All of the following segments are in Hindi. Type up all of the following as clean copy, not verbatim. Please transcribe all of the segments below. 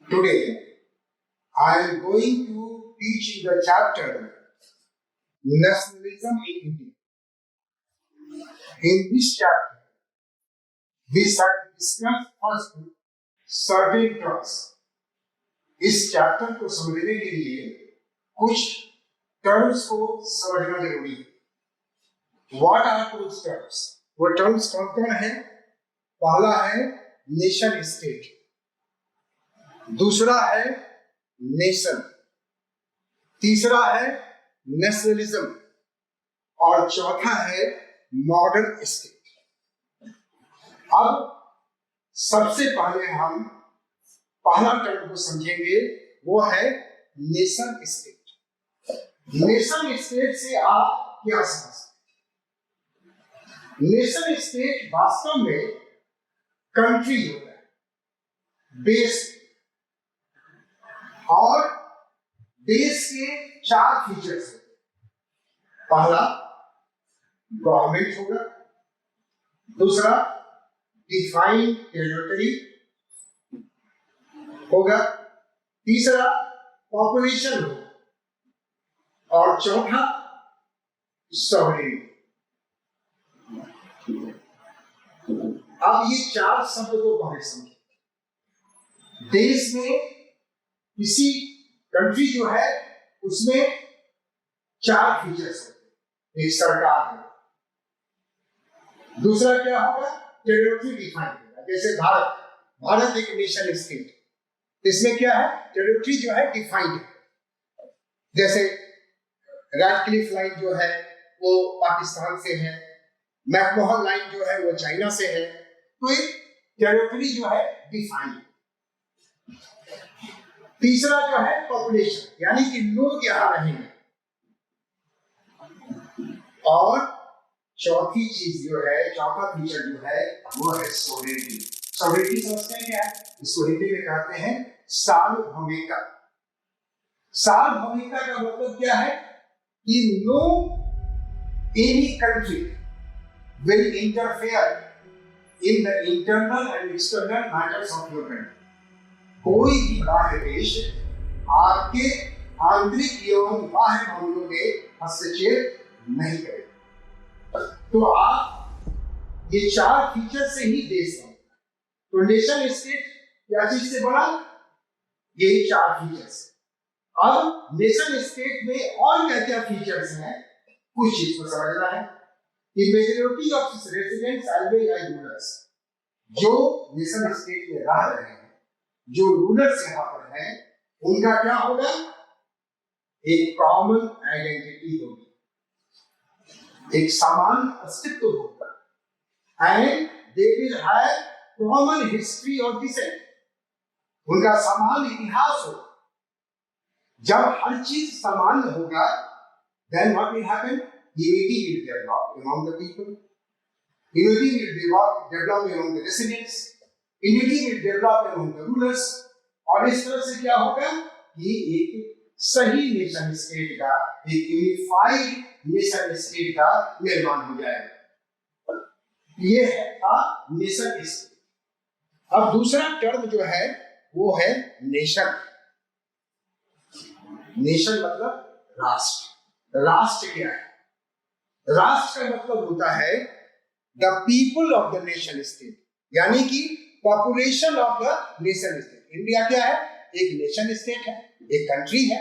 Today, I am going to teach you the chapter Nationalism in India. In this chapter, we shall discuss first certain terms. इस चैप्टर को समझने के लिए कुछ टर्म्स को समझना जरूरी है। What are those terms? वो टर्म्स कौन कौन है? पहला है नेशन स्टेट, दूसरा है नेशन, तीसरा है नेशनलिज्म और चौथा है मॉडर्न स्टेट। अब सबसे पहले हम पहला टर्म को समझेंगे, वो है नेशन स्टेट। नेशन स्टेट से आप क्या समझते हैं? नेशन स्टेट वास्तव में कंट्री होता है, देश, और देश के चार फीचर्स होते हैं। पहला गवर्नमेंट होगा, दूसरा डिफाइंड टेरिटरी होगा, तीसरा पॉपुलेशन होगा और चौथा सॉवरेनिटी। अब ये चार शब्द को पहले समझिए। देश में किसी कंट्री जो है उसमें चार फीचर्स होते हैं। एक सरकार है, दूसरा क्या होगा, टेरिटरी डिफाइन होगा। जैसे भारत एक नेशन स्टेट, इसमें क्या है, टेरिटरी जो है डिफाइंड है। जैसे रेड क्लिफ लाइन जो है वो पाकिस्तान से है, मैकमोहन लाइन जो है वो चाइना से है, तो एक टेरिटरी जो है डिफाइंड। तीसरा जो है पॉपुलेशन, यानी कि लोग यहां रहेंगे, और चौथी चीज जो है, चौथा फीचर जो है वो है सॉवरेनिटी। सॉवरेनिटी समझते हैं क्या है? इसको हिंदी में कहते हैं सार्वभौमिकता। सार्वभौमिकता का मतलब क्या है कि no any country will interfere in the internal and external matters of your country. कोई भी बाह्य देश आपके आंतरिक एवं बाह्य मामलों में हस्तक्षेप नहीं करेगा। तो आप ये चार फीचर से ही देश बनता है। तो नेशन स्टेट क्या चीज से बना? यही चार फीचर्स। अब नेशन स्टेट में और क्या क्या फीचर्स हैं, कुछ चीज को समझना है। Majority of residents always are rulers. जो नेशन स्टेट में रह रहे हैं, जो रूलर्स यहाँ पर हैं, उनका क्या होगा, एक कॉमन आइडेंटिटी होगी, एक समान अस्तित्व होगा, and they will have common history of descent. उनका समान इतिहास होगा। जब हर चीज समान होगा, then what will happen? Unity will develop among the people. Unity will develop among the residents. Unity will develop among the rulers. और इस तरह से क्या होगा, ये एक सही नेशन स्टेट का, एक यूनिफाइड नेशन स्टेट का निर्माण हो जाएगा। ये है नेशन स्टेट। अब दूसरा टर्म जो है वो है नेशन। नेशन मतलब राष्ट्र। राष्ट्र क्या है? राष्ट्र का मतलब होता है the people of the nation state, यानी कि population of the nation state. India क्या है? एक नेशन स्टेट है, एक कंट्री है,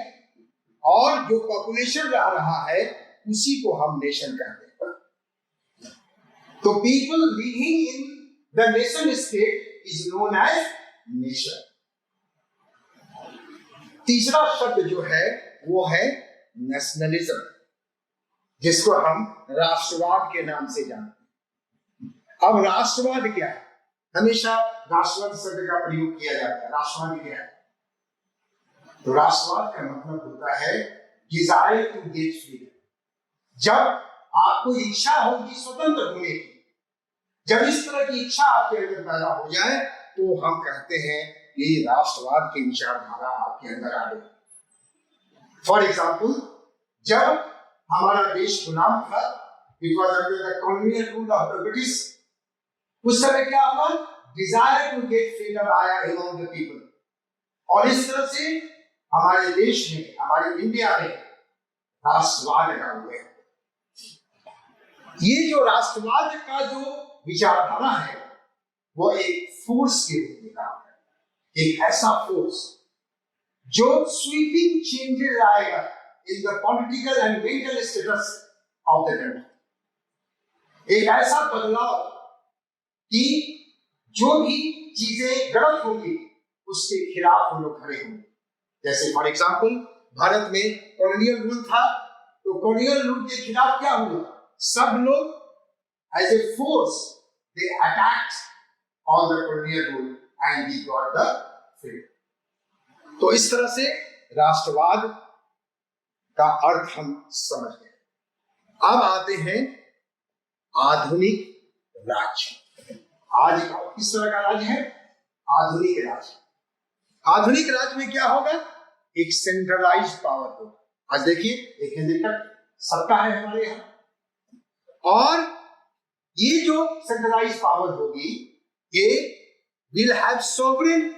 और जो पॉपुलेशन रह रहा है उसी को हम नेशन कहते हैं। तो people living in the nation state is known as nation. तीसरा शब्द जो है वो है नेशनलिज्म, जिसको हम राष्ट्रवाद के नाम से जानते हैं। अब राष्ट्रवाद क्या है? हमेशा राष्ट्रवाद शब्द का प्रयोग किया जाता है। राष्ट्रवाद क्या है? तो राष्ट्रवाद का मतलब होता है डिजायर टू गेट फ्रीडम। जब आपको इच्छा होगी स्वतंत्र होने की, जब इस तरह की इच्छा आपके अंदर पैदा हो जाए, तो हम कहते हैं ये राष्ट्रवाद की विचारधारा आपके अंदर आ गई। फॉर एग्जाम्पल, जब हमारा देश गुलाम था, it was under the colonial rule of the British, उस समय क्या हुआ? डिजायर टू गेट फ्रीडम आया अमंग द पीपल। और इस तरह से हमारे देश में, हमारे इंडिया में राष्ट्रवाद का उदय। ये जो राष्ट्रवाद का जो विचारधारा है वो एक फोर्स के रूप में काम है, एक ऐसा फोर्स जो स्वीपिंग चेंजेस लाएगा in the political and mental status of the country. एक ऐसा बदलाव कि जो भी चीजें गलत होंगी उसके खिलाफ हम लोग खड़े होंगे। जैसे फॉर एग्जाम्पल भारत में कॉलोनियल रूल था, तो कॉलोनियल रूल के खिलाफ क्या हुआ? सब लोग as a force they attacked on the colonial rule and we got the freedom. तो इस तरह से राष्ट्रवाद का अर्थ हम समझ गए। अब आते हैं आधुनिक राज्य। आज किस तरह का राज्य है? आधुनिक राज्य। आधुनिक राज्य में क्या होगा? एक सेंट्रलाइज्ड पावर होगा। आज देखिए एक केंद्रीकृत सत्ता है हमारे यहाँ, और ये जो सेंट्रलाइज्ड पावर होगी ये will have sovereign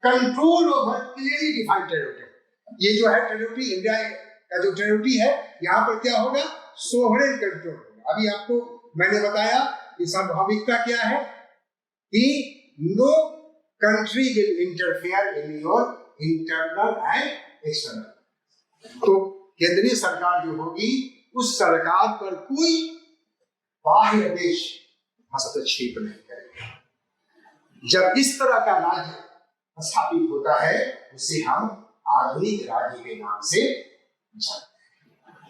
control over clearly defined territory. ये जो है टेरिटरी, इंडिया का जो टेरिटरी है, यहाँ पर क्या होगा? सोवरेन कंट्रोल होगा। अभी आपको मैंने बताया कि संभाविकता क्या है कि no country will interfere in your internal and external। तो केंद्रीय सरकार जो होगी उस सरकार पर कोई बाह्य देश हस्तक्षेप नहीं करेगा। जब इस तरह का राज्य स्थापित होता है उसे हम आधुनिक राज्य के नाम से जानते हैं।